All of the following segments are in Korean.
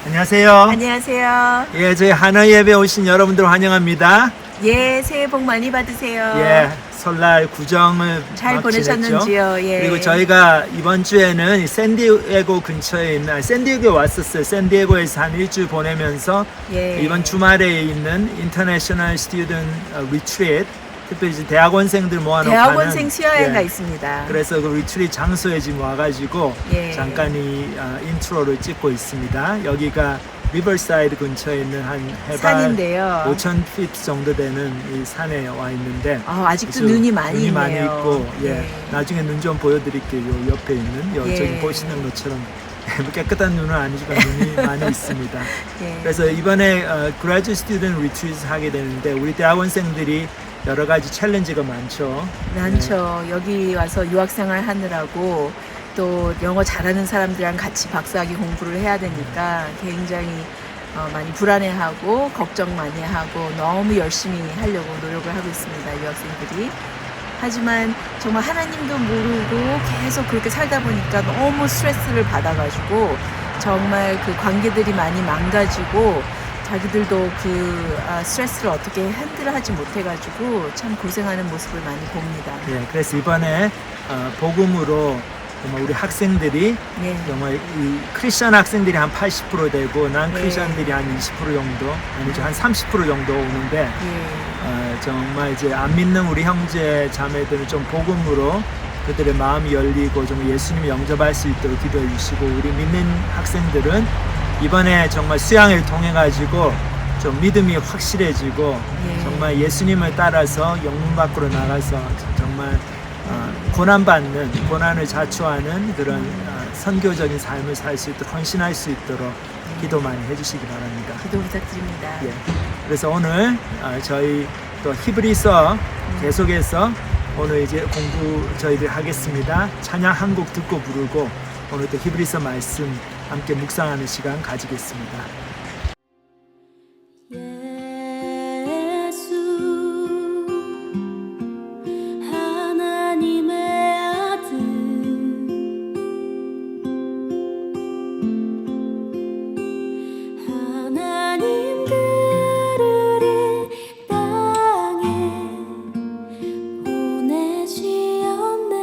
안녕하세요. 안녕하세요. 예, 저희 하나 예배 오신 여러분들 환영합니다. 예, 새해 복 많이 받으세요. 예, 설날 구정을 잘 막 보내셨는지요? 지냈죠? 예. 그리고 저희가 이번 주에는 샌디에고 근처에 있는 샌디에고에 왔었어요. 샌디에고에서 한 일주일 보내면서 예. 이번 주말에 있는 인터내셔널 스튜던트 리트리트, 특별히 이제 대학원생들 모아놓고 대학원생 하는, 수여회가 예, 있습니다. 그래서 그 리트리트 장소에 지금 와가지고 예. 잠깐 이 인트로를 찍고 있습니다. 여기가 리버사이드 근처에 있는 한 해발 산인데요. 5,000feet 정도 되는 이 산에 와 있는데 아직도 그래서 눈이 많이 눈이 많이 있네요. 있고, 예, 예. 나중에 눈 좀 보여드릴게요. 요 옆에 있는 예. 저기 보시는 것처럼 깨끗한 눈은 아니지만 눈이 많이 있습니다. 예. 그래서 이번에 graduate student retreat 하게 되는데 우리 대학원생들이 여러 가지 챌린지가 많죠. 많죠. 여기 와서 유학생활 하느라고 또 영어 잘하는 사람들이랑 같이 박사학위 공부를 해야 되니까 굉장히 많이 불안해하고 걱정 많이 하고 너무 열심히 하려고 노력을 하고 있습니다. 유학생들이. 하지만 정말 하나님도 모르고 계속 그렇게 살다 보니까 너무 스트레스를 받아가지고 정말 그 관계들이 많이 망가지고 자기들도 그 스트레스를 어떻게 핸들하지 못해가지고 참 고생하는 모습을 많이 봅니다. 예, 그래서 이번에 복음으로 정말 우리 학생들이 네. 정말 이 크리스천 학생들이 한 80% 되고 난 네. 크리스천들이 한 20% 정도 아니죠, 한 30% 정도 오는데 예. 정말 이제 안 믿는 우리 형제 자매들은 좀 복음으로 그들의 마음이 열리고 좀 예수님을 영접할 수 있도록 기도해 주시고, 우리 믿는 학생들은 이번에 정말 수양을 통해 가지고 좀 믿음이 확실해지고 예. 정말 예수님을 따라서 영문 밖으로 나가서 정말 고난받는, 고난을 자초하는 그런 선교적인 삶을 살 수 있도록, 헌신할 수 있도록 기도 많이 해주시기 바랍니다. 기도 부탁드립니다. 예. 그래서 오늘 저희 또 히브리서 계속해서 오늘 이제 공부 저희들 하겠습니다. 찬양 한 곡 듣고 부르고 오늘 또 히브리서 말씀 함께 묵상하는 시간 가지겠습니다. 예수 하나님의 아들 하나님 그를 이 땅에 보내시었네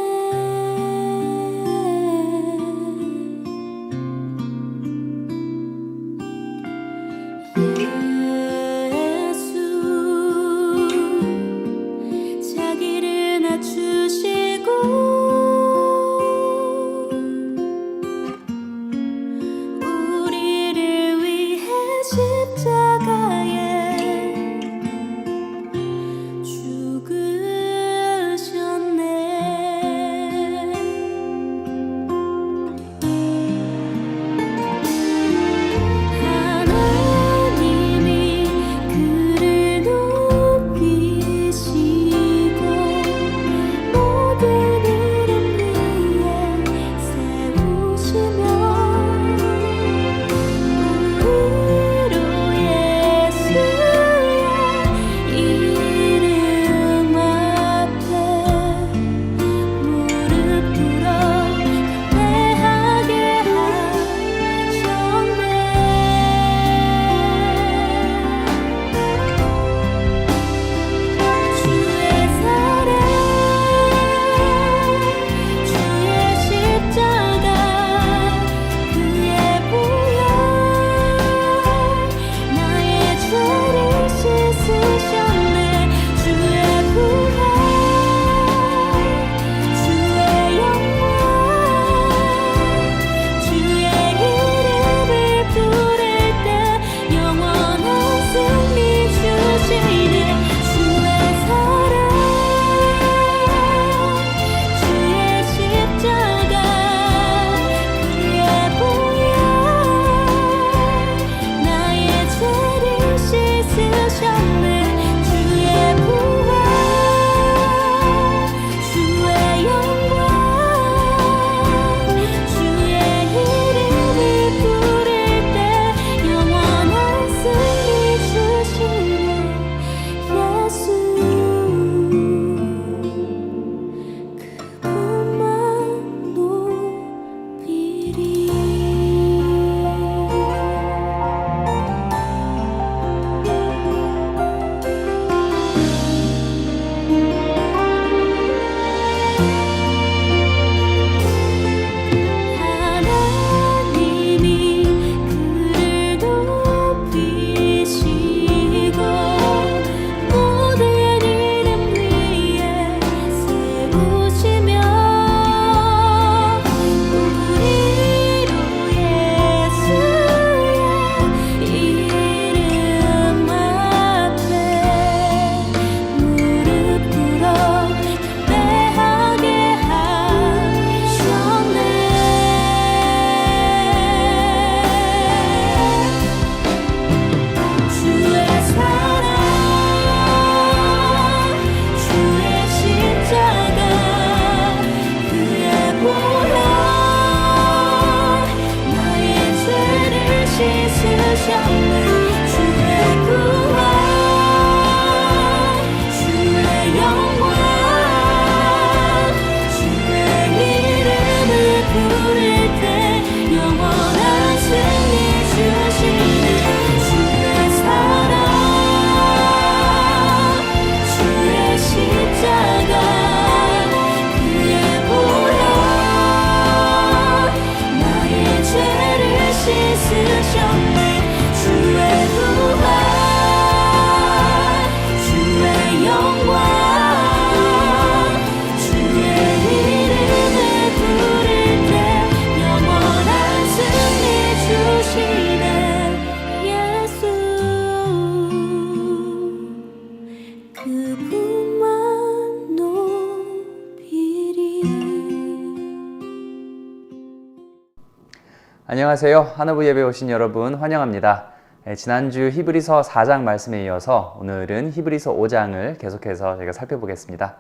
안녕하세요. 하나부 예배 오신 여러분 환영합니다. 지난주 히브리서 4장 말씀에 이어서 오늘은 히브리서 5장을 계속해서 저희가 살펴보겠습니다.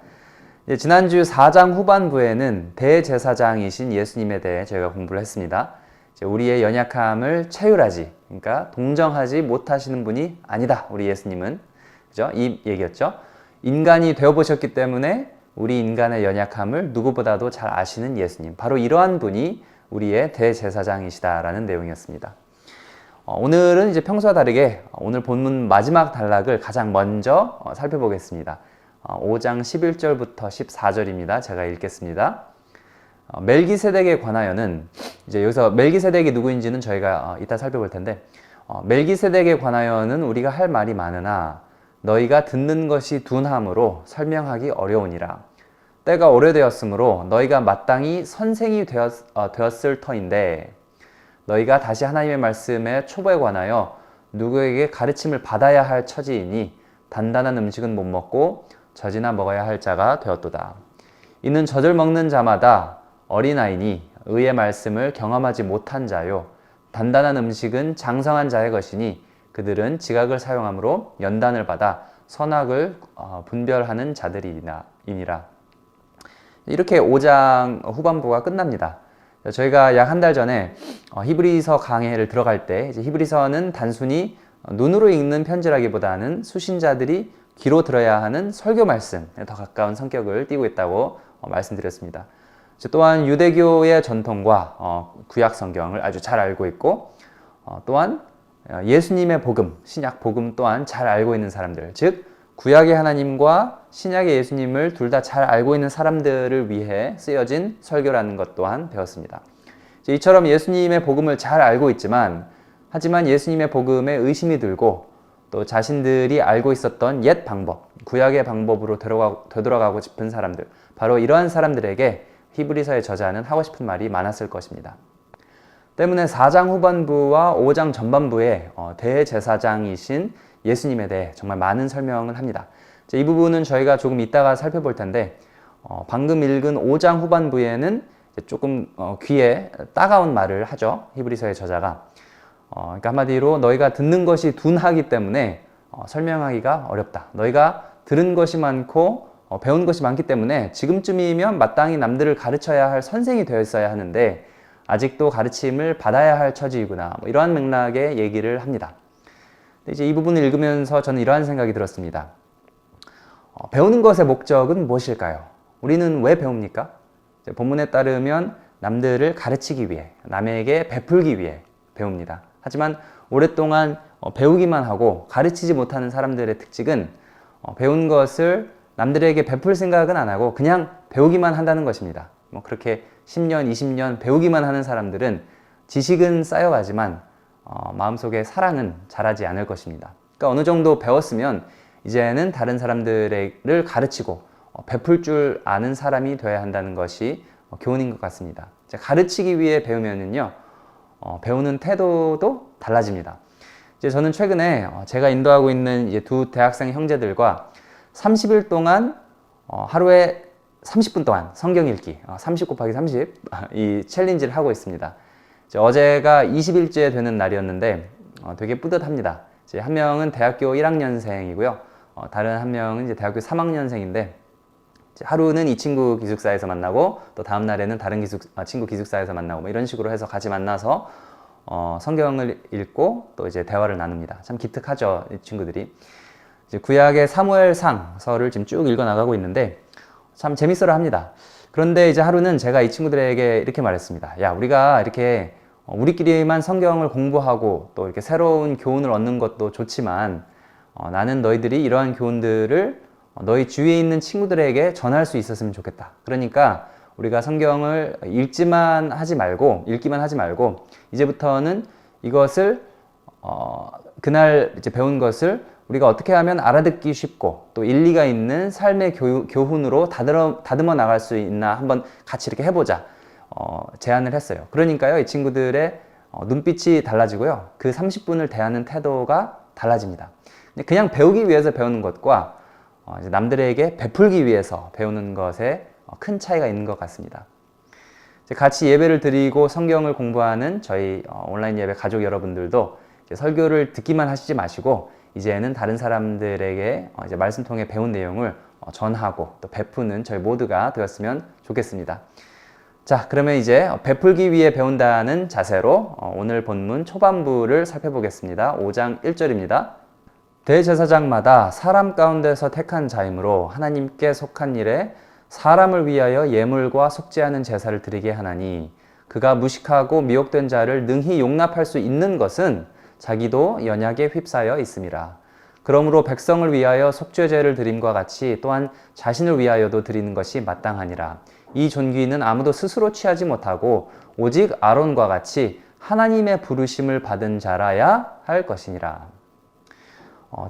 지난주 4장 후반부에는 대제사장이신 예수님에 대해 저희가 공부를 했습니다. 우리의 연약함을 체휼하지, 그러니까 동정하지 못하시는 분이 아니다. 우리 예수님은, 그죠? 이 얘기였죠. 인간이 되어보셨기 때문에 우리 인간의 연약함을 누구보다도 잘 아시는 예수님, 바로 이러한 분이 우리의 대제사장이시다라는 내용이었습니다. 오늘은 이제 평소와 다르게 오늘 본문 마지막 단락을 가장 먼저 살펴보겠습니다. 5장 11절부터 14절입니다. 제가 읽겠습니다. 멜기세덱에 관하여는, 이제 여기서 멜기세덱이 누구인지는 저희가 이따 살펴볼 텐데, 멜기세덱에 관하여는 우리가 할 말이 많으나 너희가 듣는 것이 둔함으로 설명하기 어려우니라. 때가 오래되었으므로 너희가 마땅히 선생이 되었을 터인데, 너희가 다시 하나님의 말씀의 초보에 관하여 누구에게 가르침을 받아야 할 처지이니 단단한 음식은 못 먹고 젖이나 먹어야 할 자가 되었도다. 이는 젖을 먹는 자마다 어린아이니 의의 말씀을 경험하지 못한 자요, 단단한 음식은 장성한 자의 것이니 그들은 지각을 사용함으로 연단을 받아 선악을 분별하는 자들이니라. 이렇게 5장 후반부가 끝납니다. 저희가 약 한 달 전에 히브리서 강해를 들어갈 때, 이제 히브리서는 단순히 눈으로 읽는 편지라기보다는 수신자들이 귀로 들어야 하는 설교 말씀에 더 가까운 성격을 띠고 있다고 말씀드렸습니다. 또한 유대교의 전통과 구약 성경을 아주 잘 알고 있고, 또한 예수님의 복음, 신약 복음 또한 잘 알고 있는 사람들, 즉 구약의 하나님과 신약의 예수님을 둘 다 잘 알고 있는 사람들을 위해 쓰여진 설교라는 것 또한 배웠습니다. 이처럼 예수님의 복음을 잘 알고 있지만, 하지만 예수님의 복음에 의심이 들고 또 자신들이 알고 있었던 옛 방법, 구약의 방법으로 되돌아가고 싶은 사람들, 바로 이러한 사람들에게 히브리서의 저자는 하고 싶은 말이 많았을 것입니다. 때문에 4장 후반부와 5장 전반부에 대제사장이신 예수님에 대해 정말 많은 설명을 합니다. 이 부분은 저희가 조금 이따가 살펴볼 텐데, 방금 읽은 5장 후반부에는 조금 귀에 따가운 말을 하죠. 히브리서의 저자가. 그러니까 한마디로 너희가 듣는 것이 둔하기 때문에 설명하기가 어렵다. 너희가 들은 것이 많고 배운 것이 많기 때문에 지금쯤이면 마땅히 남들을 가르쳐야 할 선생이 되어 있어야 하는데 아직도 가르침을 받아야 할 처지이구나. 이러한 맥락의 얘기를 합니다. 이제 이 부분을 읽으면서 저는 이러한 생각이 들었습니다. 배우는 것의 목적은 무엇일까요? 우리는 왜 배웁니까? 본문에 따르면 남들을 가르치기 위해, 남에게 베풀기 위해 배웁니다. 하지만 오랫동안 배우기만 하고 가르치지 못하는 사람들의 특징은 배운 것을 남들에게 베풀 생각은 안 하고 그냥 배우기만 한다는 것입니다. 그렇게 10년, 20년 배우기만 하는 사람들은 지식은 쌓여가지만 마음속에 사랑은 자라지 않을 것입니다. 그러니까 어느 정도 배웠으면 이제는 다른 사람들을 가르치고 베풀 줄 아는 사람이 되어야 한다는 것이 교훈인 것 같습니다. 가르치기 위해 배우면은요, 배우는 태도도 달라집니다. 이제 저는 최근에 제가 인도하고 있는 이제 두 대학생 형제들과 30일 동안 하루에 30분 동안 성경 읽기, 30 곱하기 30 이 챌린지를 하고 있습니다. 어제가 20일째 되는 날이었는데 되게 뿌듯합니다. 한 명은 대학교 1학년생이고요. 다른 한 명은 이제 대학교 3학년생인데 하루는 이 친구 기숙사에서 만나고 또 다음 날에는 다른 친구 기숙사에서 만나고 이런 식으로 해서 같이 만나서 성경을 읽고 또 이제 대화를 나눕니다. 참 기특하죠, 이 친구들이. 이제 구약의 사무엘상서를 지금 쭉 읽어 나가고 있는데 참 재밌어라 합니다. 그런데 이제 하루는 제가 이 친구들에게 이렇게 말했습니다. 야, 우리가 이렇게 우리끼리만 성경을 공부하고 또 이렇게 새로운 교훈을 얻는 것도 좋지만 나는 너희들이 이러한 교훈들을 너희 주위에 있는 친구들에게 전할 수 있었으면 좋겠다. 그러니까 우리가 성경을 읽기만 하지 말고 이제부터는 이것을 그날 이제 배운 것을 우리가 어떻게 하면 알아듣기 쉽고 또 일리가 있는 삶의 교훈으로 다듬어 나갈 수 있나 한번 같이 이렇게 해보자 제안을 했어요. 그러니까요, 이 친구들의 눈빛이 달라지고요, 그 30분을 대하는 태도가 달라집니다. 그냥 배우기 위해서 배우는 것과 이제 남들에게 베풀기 위해서 배우는 것에 큰 차이가 있는 것 같습니다. 이제 같이 예배를 드리고 성경을 공부하는 저희 온라인 예배 가족 여러분들도 이제 설교를 듣기만 하시지 마시고 이제는 다른 사람들에게 이제 말씀 통해 배운 내용을 전하고 또 베푸는 저희 모두가 되었으면 좋겠습니다. 자, 그러면 이제 베풀기 위해 배운다는 자세로 오늘 본문 초반부를 살펴보겠습니다. 5장 1절입니다. 대제사장마다 사람 가운데서 택한 자이므로 하나님께 속한 일에 사람을 위하여 예물과 속죄하는 제사를 드리게 하나니 그가 무식하고 미혹된 자를 능히 용납할 수 있는 것은 자기도 연약에 휩싸여 있음이라. 그러므로 백성을 위하여 속죄제를 드림과 같이 또한 자신을 위하여도 드리는 것이 마땅하니라. 이 존귀는 아무도 스스로 취하지 못하고 오직 아론과 같이 하나님의 부르심을 받은 자라야 할 것이니라.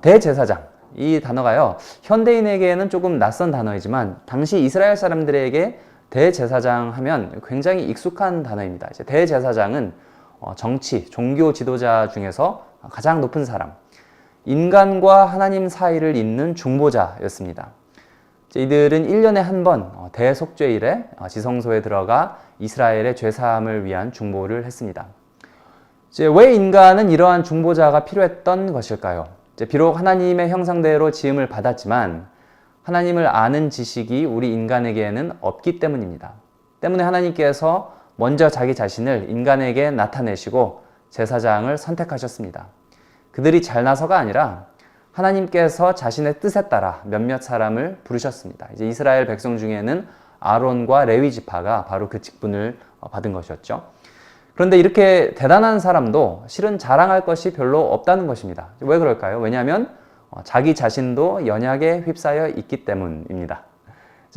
대제사장, 이 단어가요, 현대인에게는 조금 낯선 단어이지만 당시 이스라엘 사람들에게 대제사장 하면 굉장히 익숙한 단어입니다. 이제 대제사장은 정치, 종교 지도자 중에서 가장 높은 사람, 인간과 하나님 사이를 잇는 중보자였습니다. 이들은 1년에 한 번 대속죄일에 지성소에 들어가 이스라엘의 죄사함을 위한 중보를 했습니다. 이제 왜 인간은 이러한 중보자가 필요했던 것일까요? 비록 하나님의 형상대로 지음을 받았지만 하나님을 아는 지식이 우리 인간에게는 없기 때문입니다. 때문에 하나님께서 먼저 자기 자신을 인간에게 나타내시고 제사장을 선택하셨습니다. 그들이 잘나서가 아니라 하나님께서 자신의 뜻에 따라 몇몇 사람을 부르셨습니다. 이제 이스라엘 백성 중에는 아론과 레위 지파가 바로 그 직분을 받은 것이었죠. 그런데 이렇게 대단한 사람도 실은 자랑할 것이 별로 없다는 것입니다. 왜 그럴까요? 왜냐하면 자기 자신도 연약에 휩싸여 있기 때문입니다.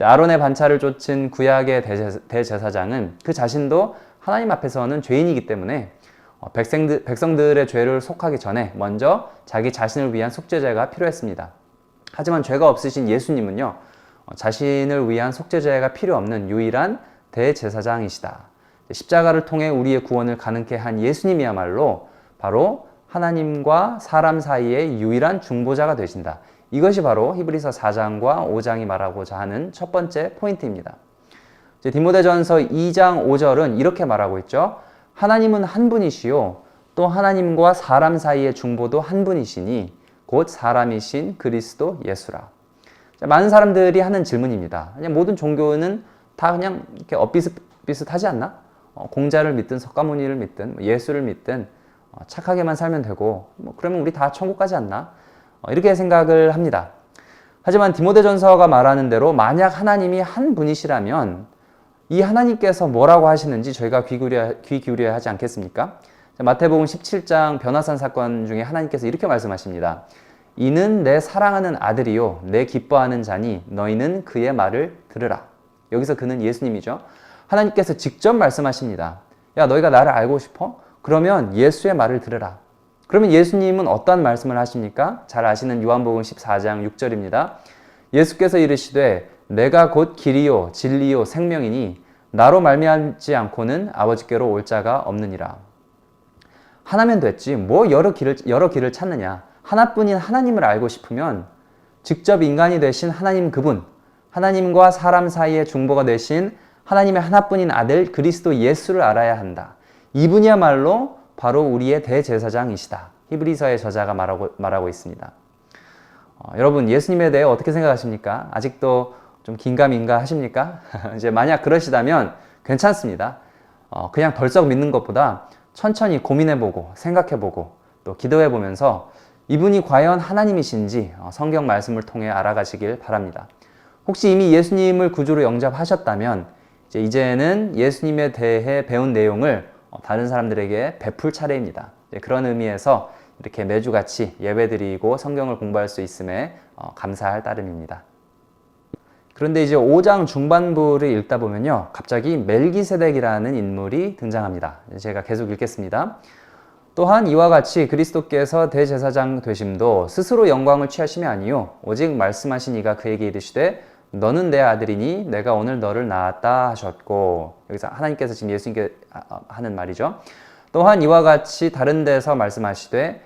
아론의 반차를 쫓은 구약의 대제사장은 그 자신도 하나님 앞에서는 죄인이기 때문에 백성들의 죄를 속하기 전에 먼저 자기 자신을 위한 속죄제가 필요했습니다. 하지만 죄가 없으신 예수님은요, 자신을 위한 속죄제가 필요 없는 유일한 대제사장이시다. 십자가를 통해 우리의 구원을 가능케 한 예수님이야말로 바로 하나님과 사람 사이의 유일한 중보자가 되신다. 이것이 바로 히브리서 4장과 5장이 말하고자 하는 첫 번째 포인트입니다. 디모데전서 2장 5절은 이렇게 말하고 있죠. 하나님은 한 분이시요 또 하나님과 사람 사이의 중보도 한 분이시니 곧 사람이신 그리스도 예수라. 많은 사람들이 하는 질문입니다. 그냥 모든 종교는 다 그냥 이렇게 엇비슷하지 않나? 공자를 믿든 석가모니를 믿든 예수를 믿든 착하게만 살면 되고 그러면 우리 다 천국 가지 않나? 이렇게 생각을 합니다. 하지만 디모데전서가 말하는 대로 만약 하나님이 한 분이시라면 이 하나님께서 뭐라고 하시는지 저희가 귀 기울여야 하지 않겠습니까? 마태복음 17장 변화산 사건 중에 하나님께서 이렇게 말씀하십니다. 이는 내 사랑하는 아들이요 내 기뻐하는 자니 너희는 그의 말을 들으라. 여기서 그는 예수님이죠. 하나님께서 직접 말씀하십니다. 야, 너희가 나를 알고 싶어? 그러면 예수의 말을 들으라. 그러면 예수님은 어떠한 말씀을 하십니까? 잘 아시는 요한복음 14장 6절입니다. 예수께서 이르시되 내가 곧 길이요 진리요 생명이니 나로 말미암지 않고는 아버지께로 올 자가 없느니라. 하나면 됐지 뭐 여러 길을 찾느냐. 하나뿐인 하나님을 알고 싶으면 직접 인간이 되신 하나님 그분, 하나님과 사람 사이의 중보가 되신 하나님의 하나뿐인 아들 그리스도 예수를 알아야 한다. 이분이야말로 바로 우리의 대제사장이시다. 히브리서의 저자가 말하고 있습니다. 여러분 예수님에 대해 어떻게 생각하십니까? 아직도 좀 긴가민가 하십니까? 이제 만약 그러시다면 괜찮습니다. 그냥 덜썩 믿는 것보다 천천히 고민해보고 생각해보고 또 기도해보면서 이분이 과연 하나님이신지 성경 말씀을 통해 알아가시길 바랍니다. 혹시 이미 예수님을 구주로 영접하셨다면 이제는 예수님에 대해 배운 내용을 다른 사람들에게 베풀 차례입니다. 그런 의미에서 이렇게 매주 같이 예배드리고 성경을 공부할 수 있음에 감사할 따름입니다. 그런데 이제 5장 중반부를 읽다 보면요, 갑자기 멜기세덱이라는 인물이 등장합니다. 제가 계속 읽겠습니다. 또한 이와 같이 그리스도께서 대제사장 되심도 스스로 영광을 취하심이 아니요 오직 말씀하신 이가 그에게 이르시되 너는 내 아들이니 내가 오늘 너를 낳았다 하셨고, 여기서 하나님께서 지금 예수님께 하는 말이죠. 또한 이와 같이 다른 데서 말씀하시되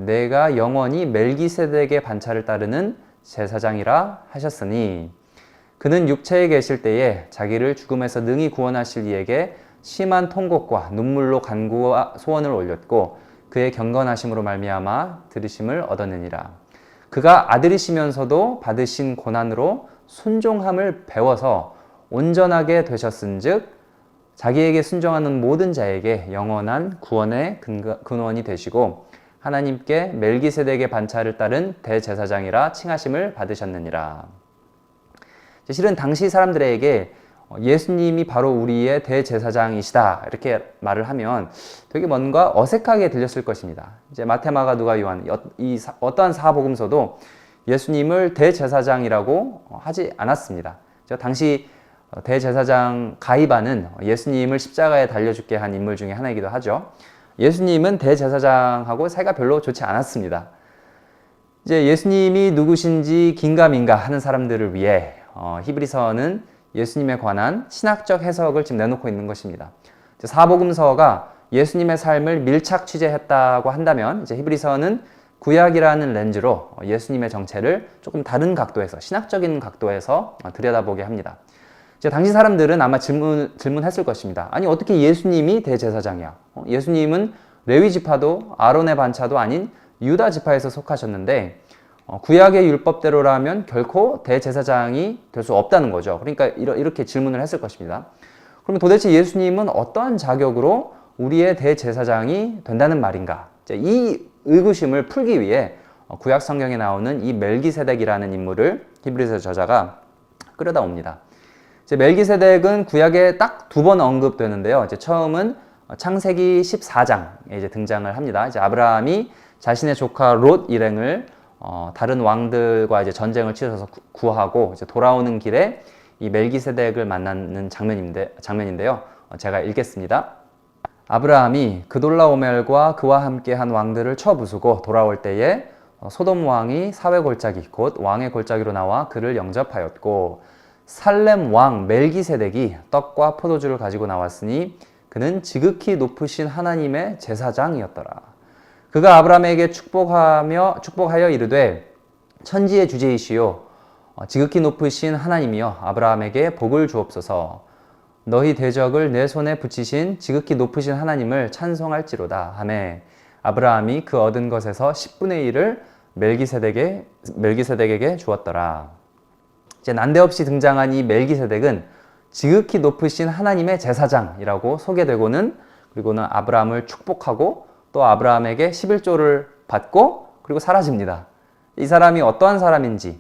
내가 영원히 멜기세덱의 반차를 따르는 제사장이라 하셨으니, 그는 육체에 계실 때에 자기를 죽음에서 능히 구원하실 이에게 심한 통곡과 눈물로 간구와 소원을 올렸고 그의 경건하심으로 말미암아 들으심을 얻었느니라. 그가 아들이시면서도 받으신 고난으로 순종함을 배워서 온전하게 되셨은즉 자기에게 순종하는 모든 자에게 영원한 구원의 근원이 되시고 하나님께 멜기세덱의 반차를 따른 대제사장이라 칭하심을 받으셨느니라. 실은 당시 사람들에게 예수님이 바로 우리의 대제사장이시다 이렇게 말을 하면 되게 뭔가 어색하게 들렸을 것입니다. 이제 마태, 마가, 누가, 요한 어떠한 사복음서도 예수님을 대제사장이라고 하지 않았습니다. 당시 대제사장 가이바는 예수님을 십자가에 달려 죽게 한 인물 중에 하나이기도 하죠. 예수님은 대제사장하고 사이가 별로 좋지 않았습니다. 이제 예수님이 누구신지 긴가민가 하는 사람들을 위해 히브리서는 예수님에 관한 신학적 해석을 지금 내놓고 있는 것입니다. 사복음서가 예수님의 삶을 밀착 취재했다고 한다면 이제 히브리서는 구약이라는 렌즈로 예수님의 정체를 조금 다른 각도에서 신학적인 각도에서 들여다보게 합니다. 이제 당시 사람들은 아마 질문했을 것입니다. 아니 어떻게 예수님이 대제사장이야? 예수님은 레위 지파도 아론의 반차도 아닌 유다 지파에서 속하셨는데 구약의 율법대로라면 결코 대제사장이 될 수 없다는 거죠. 그러니까 이렇게 질문을 했을 것입니다. 그러면 도대체 예수님은 어떠한 자격으로 우리의 대제사장이 된다는 말인가? 이 의구심을 풀기 위해 구약 성경에 나오는 이 멜기세덱이라는 인물을 히브리서 저자가 끌어다 옵니다. 멜기세덱은 구약에 딱 2번 언급되는데요. 처음은 창세기 14장에 등장을 합니다. 아브라함이 자신의 조카 롯 일행을 다른 왕들과 전쟁을 치러서 구하고 돌아오는 길에 이 멜기세덱을 만나는 장면인데요. 제가 읽겠습니다. 아브라함이 그돌라오멜과 그와 함께한 왕들을 쳐 부수고 돌아올 때에 소돔 왕이 사회 골짜기 곧 왕의 골짜기로 나와 그를 영접하였고 살렘 왕 멜기세덱이 떡과 포도주를 가지고 나왔으니 그는 지극히 높으신 하나님의 제사장이었더라. 그가 아브라함에게 축복하여 이르되 천지의 주제이시요 지극히 높으신 하나님이여 아브라함에게 복을 주옵소서. 너희 대적을 내 손에 붙이신 지극히 높으신 하나님을 찬송할지로다 하매 아브라함이 그 얻은 것에서 10분의 1을 멜기세덱에게 주었더라. 난데없이 등장한 이 멜기세덱은 지극히 높으신 하나님의 제사장이라고 소개되고는 그리고는 아브라함을 축복하고 또 아브라함에게 11조를 받고 그리고 사라집니다. 이 사람이 어떠한 사람인지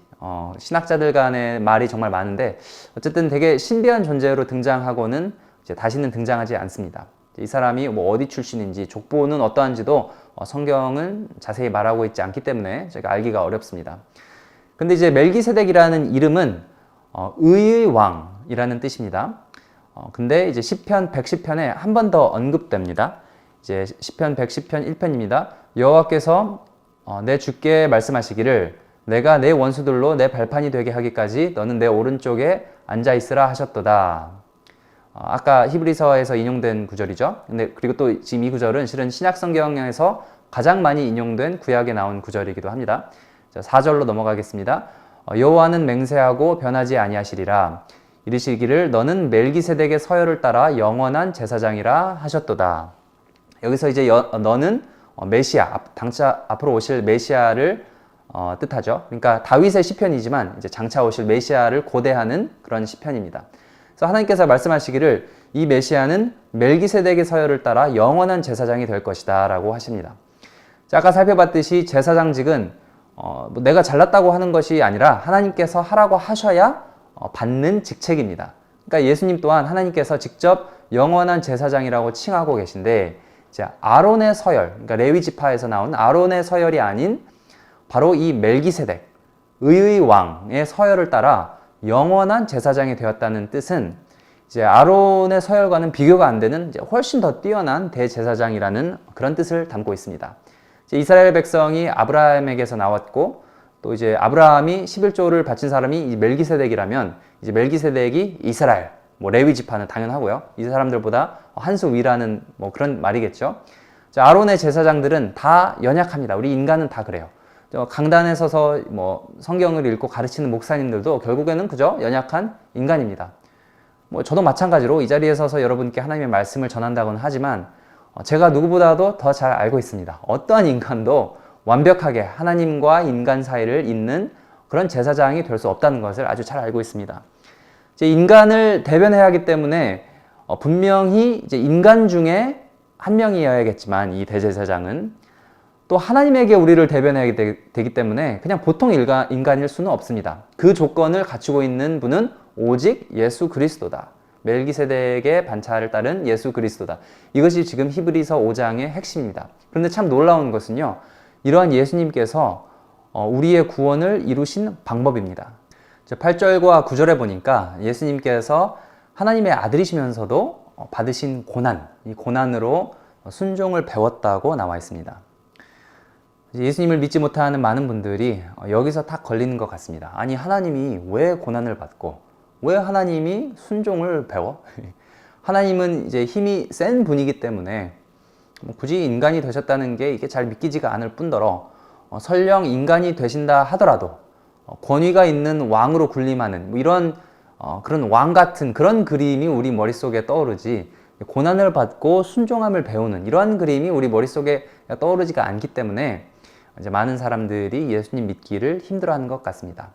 신학자들 간의 말이 정말 많은데 어쨌든 되게 신비한 존재로 등장하고는 다시는 등장하지 않습니다. 이 사람이 어디 출신인지 족보는 어떠한지도 성경은 자세히 말하고 있지 않기 때문에 제가 알기가 어렵습니다. 근데 이제 멜기세덱이라는 이름은 의의 왕이라는 뜻입니다. 근데 이제 시편 110편에 한 번 더 언급됩니다. 이제 시편 110편 1편입니다. 여호와께서 내 주께 말씀하시기를 내가 내 원수들로 내 발판이 되게 하기까지 너는 내 오른쪽에 앉아 있으라 하셨도다. 아까 히브리서에서 인용된 구절이죠. 근데 그리고 또 지금 이 구절은 실은 신약 성경에서 가장 많이 인용된 구약에 나온 구절이기도 합니다. 4절로 넘어가겠습니다. 여호와는 맹세하고 변하지 아니하시리라. 이르시기를 너는 멜기세덱의 서열을 따라 영원한 제사장이라 하셨도다. 여기서 이제 너는 메시아, 장차 앞으로 오실 메시아를 뜻하죠. 그러니까 다윗의 시편이지만 이제 장차 오실 메시아를 고대하는 그런 시편입니다. 그래서 하나님께서 말씀하시기를 이 메시아는 멜기세덱의 서열을 따라 영원한 제사장이 될 것이다 라고 하십니다. 아까 살펴봤듯이 제사장직은 내가 잘났다고 하는 것이 아니라 하나님께서 하라고 하셔야 받는 직책입니다. 그러니까 예수님 또한 하나님께서 직접 영원한 제사장이라고 칭하고 계신데 아론의 서열, 그러니까 레위 지파에서 나온 아론의 서열이 아닌 바로 이 멜기세덱, 의의 왕의 서열을 따라 영원한 제사장이 되었다는 뜻은 이제 아론의 서열과는 비교가 안 되는 훨씬 더 뛰어난 대제사장이라는 그런 뜻을 담고 있습니다. 이스라엘 백성이 아브라함에게서 나왔고 또 이제 아브라함이 11조를 바친 사람이 이 멜기세덱이라면 이제 멜기세덱이 이스라엘, 레위 지파는 당연하고요. 이 사람들보다 한 수 위라는 그런 말이겠죠. 아론의 제사장들은 다 연약합니다. 우리 인간은 다 그래요. 강단에 서서 뭐 성경을 읽고 가르치는 목사님들도 결국에는 그저 연약한 인간입니다. 뭐 저도 마찬가지로 이 자리에 서서 여러분께 하나님의 말씀을 전한다고는 하지만 제가 누구보다도 더 잘 알고 있습니다. 어떠한 인간도 완벽하게 하나님과 인간 사이를 잇는 그런 제사장이 될 수 없다는 것을 아주 잘 알고 있습니다. 이제 인간을 대변해야 하기 때문에 분명히 이제 인간 중에 한 명이어야겠지만 이 대제사장은 또 하나님에게 우리를 대변해야 되기 때문에 그냥 보통 인간일 수는 없습니다. 그 조건을 갖추고 있는 분은 오직 예수 그리스도다. 멜기세덱의 반차를 따른 예수 그리스도다. 이것이 지금 히브리서 5장의 핵심입니다. 그런데 참 놀라운 것은요, 이러한 예수님께서 우리의 구원을 이루신 방법입니다. 8절과 9절에 보니까 예수님께서 하나님의 아들이시면서도 받으신 고난, 이 고난으로 순종을 배웠다고 나와 있습니다. 예수님을 믿지 못하는 많은 분들이 여기서 딱 걸리는 것 같습니다. 아니, 하나님이 왜 고난을 받고 왜 하나님이 순종을 배워? 하나님은 이제 힘이 센 분이기 때문에 굳이 인간이 되셨다는 게 이게 잘 믿기지가 않을 뿐더러 설령 인간이 되신다 하더라도 권위가 있는 왕으로 군림하는 뭐 이런 그런 왕 같은 그런 그림이 우리 머릿속에 떠오르지, 고난을 받고 순종함을 배우는 이러한 그림이 우리 머릿속에 떠오르지가 않기 때문에 이제 많은 사람들이 예수님 믿기를 힘들어하는 것 같습니다.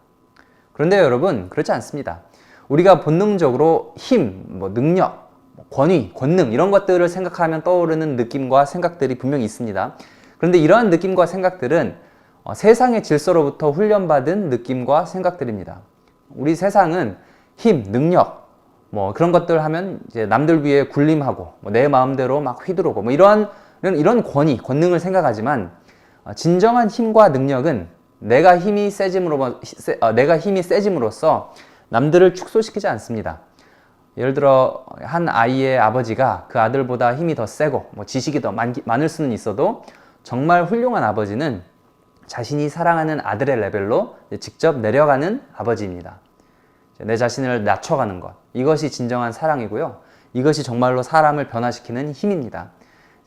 그런데 여러분, 그렇지 않습니다. 우리가 본능적으로 힘, 능력, 권위, 권능 이런 것들을 생각하면 떠오르는 느낌과 생각들이 분명히 있습니다. 그런데 이러한 느낌과 생각들은 세상의 질서로부터 훈련받은 느낌과 생각들입니다. 우리 세상은 힘, 능력, 그런 것들 하면 이제 남들 위해 군림하고 내 마음대로 막 휘두르고 이런 권위, 권능을 생각하지만 진정한 힘과 능력은 내가 힘이 세짐으로써 남들을 축소시키지 않습니다. 예를 들어 한 아이의 아버지가 그 아들보다 힘이 더 세고 지식이 더 많을 수는 있어도 정말 훌륭한 아버지는 자신이 사랑하는 아들의 레벨로 직접 내려가는 아버지입니다. 내 자신을 낮춰가는 것, 이것이 진정한 사랑이고요. 이것이 정말로 사람을 변화시키는 힘입니다.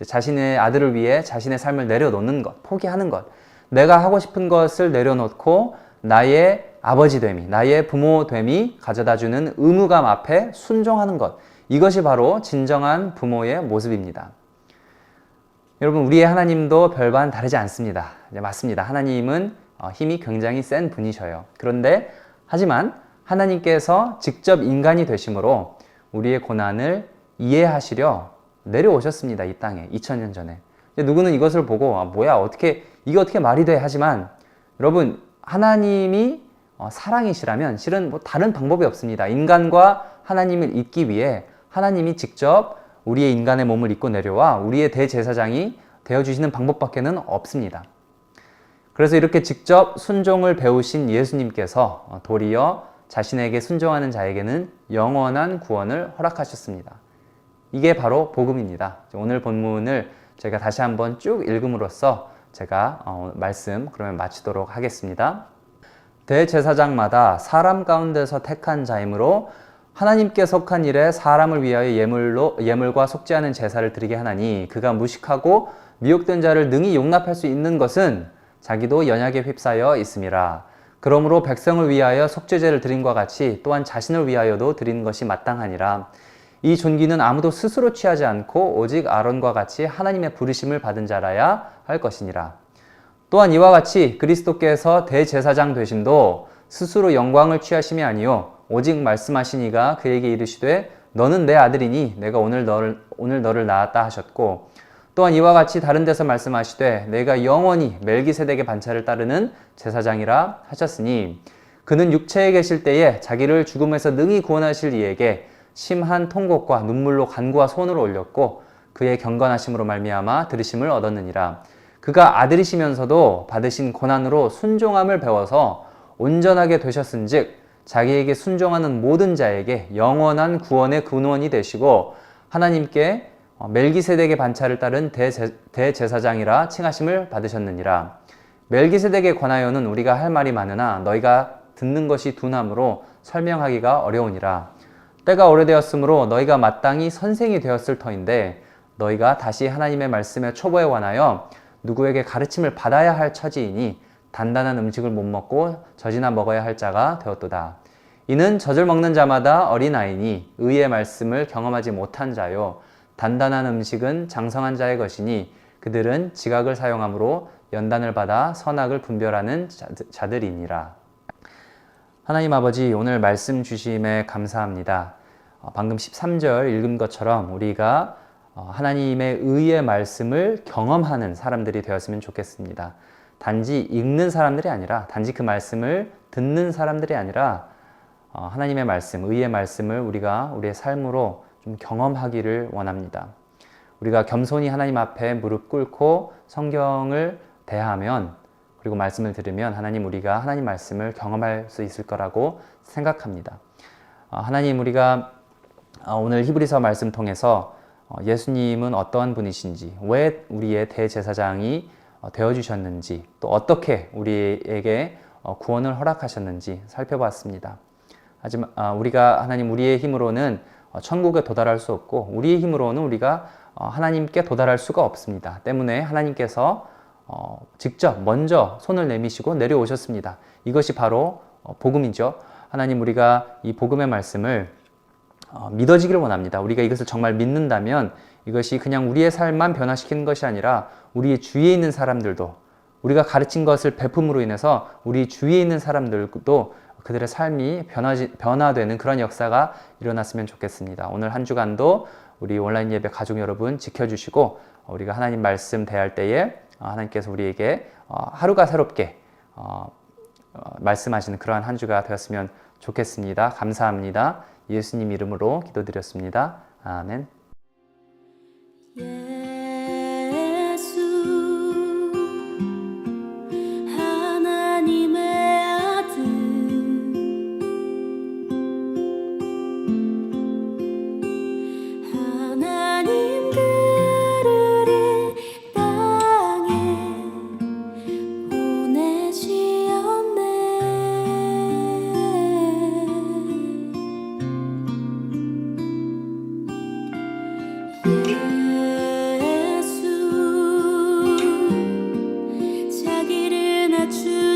자신의 아들을 위해 자신의 삶을 내려놓는 것, 포기하는 것, 내가 하고 싶은 것을 내려놓고 나의 아버지됨이, 나의 부모됨이 가져다주는 의무감 앞에 순종하는 것, 이것이 바로 진정한 부모의 모습입니다. 여러분, 우리의 하나님도 별반 다르지 않습니다. 맞습니다. 하나님은 힘이 굉장히 센 분이셔요. 그런데 하지만 하나님께서 직접 인간이 되심으로 우리의 고난을 이해하시려 내려오셨습니다. 이 땅에 2000년 전에. 누구는 이것을 보고 이게 어떻게 말이 돼? 하지만 여러분, 하나님이 사랑이시라면 실은 다른 방법이 없습니다. 인간과 하나님을 잇기 위해 하나님이 직접 우리의 인간의 몸을 입고 내려와 우리의 대제사장이 되어주시는 방법밖에는 없습니다. 그래서 이렇게 직접 순종을 배우신 예수님께서 도리어 자신에게 순종하는 자에게는 영원한 구원을 허락하셨습니다. 이게 바로 복음입니다. 오늘 본문을 제가 다시 한번 쭉 읽음으로써 제가 말씀 그러면 마치도록 하겠습니다. 대제사장마다 사람 가운데서 택한 자이므로 하나님께 속한 일에 사람을 위하여 예물과 속죄하는 제사를 드리게 하나니 그가 무식하고 미혹된 자를 능히 용납할 수 있는 것은 자기도 연약에 휩싸여 있음이라. 그러므로 백성을 위하여 속죄제를 드림과 같이 또한 자신을 위하여도 드리는 것이 마땅하니라. 이 존귀는 아무도 스스로 취하지 않고 오직 아론과 같이 하나님의 부르심을 받은 자라야 할 것이니라. 또한 이와 같이 그리스도께서 대제사장 되심도 스스로 영광을 취하심이 아니요 오직 말씀하신 이가 그에게 이르시되 너는 내 아들이니 내가 오늘 너를 낳았다 하셨고, 또한 이와 같이 다른 데서 말씀하시되 내가 영원히 멜기세덱의 반차를 따르는 제사장이라 하셨으니 그는 육체에 계실 때에 자기를 죽음에서 능히 구원하실 이에게 심한 통곡과 눈물로 간구와 손을 올렸고 그의 경건하심으로 말미암아 들으심을 얻었느니라. 그가 아들이시면서도 받으신 고난으로 순종함을 배워서 온전하게 되셨은즉 자기에게 순종하는 모든 자에게 영원한 구원의 근원이 되시고 하나님께 멜기세덱의 반차를 따른 대제사장이라 칭하심을 받으셨느니라. 멜기세덱에 관하여는 우리가 할 말이 많으나 너희가 듣는 것이 둔함으로 설명하기가 어려우니라. 때가 오래되었으므로 너희가 마땅히 선생이 되었을 터인데 너희가 다시 하나님의 말씀의 초보에 관하여 누구에게 가르침을 받아야 할 처지이니 단단한 음식을 못 먹고 젖이나 먹어야 할 자가 되었도다. 이는 젖을 먹는 자마다 어린아이니 의의 말씀을 경험하지 못한 자요. 단단한 음식은 장성한 자의 것이니 그들은 지각을 사용함으로 연단을 받아 선악을 분별하는 자들이니라. 하나님 아버지, 오늘 말씀 주심에 감사합니다. 방금 13절 읽은 것처럼 우리가 하나님의 의의 말씀을 경험하는 사람들이 되었으면 좋겠습니다. 단지 읽는 사람들이 아니라, 단지 그 말씀을 듣는 사람들이 아니라 하나님의 말씀, 의의 말씀을 우리가 우리의 삶으로 좀 경험하기를 원합니다. 우리가 겸손히 하나님 앞에 무릎 꿇고 성경을 대하면, 그리고 말씀을 들으면 하나님, 우리가 하나님 말씀을 경험할 수 있을 거라고 생각합니다. 하나님, 우리가 오늘 히브리서 말씀 통해서 예수님은 어떠한 분이신지, 왜 우리의 대제사장이 되어주셨는지, 또 어떻게 우리에게 구원을 허락하셨는지 살펴봤습니다. 하지만 우리가 하나님, 우리의 힘으로는 천국에 도달할 수 없고 우리의 힘으로는 우리가 하나님께 도달할 수가 없습니다. 때문에 하나님께서 직접 먼저 손을 내미시고 내려오셨습니다. 이것이 바로 복음이죠. 하나님, 우리가 이 복음의 말씀을 믿어지기를 원합니다. 우리가 이것을 정말 믿는다면 이것이 그냥 우리의 삶만 변화시키는 것이 아니라 우리의 주위에 있는 사람들도, 우리가 가르친 것을 베품으로 인해서 우리 주위에 있는 사람들도 그들의 삶이 변화되는 그런 역사가 일어났으면 좋겠습니다. 오늘 한 주간도 우리 온라인 예배 가족 여러분 지켜주시고, 우리가 하나님 말씀 대할 때에 하나님께서 우리에게 하루가 새롭게 말씀하시는 그러한 한 주가 되었으면 좋겠습니다. 감사합니다. 예수님 이름으로 기도드렸습니다. 아멘. 예수 하나님의 아들 하나님 그를 이 땅에 예수 자기를 낮추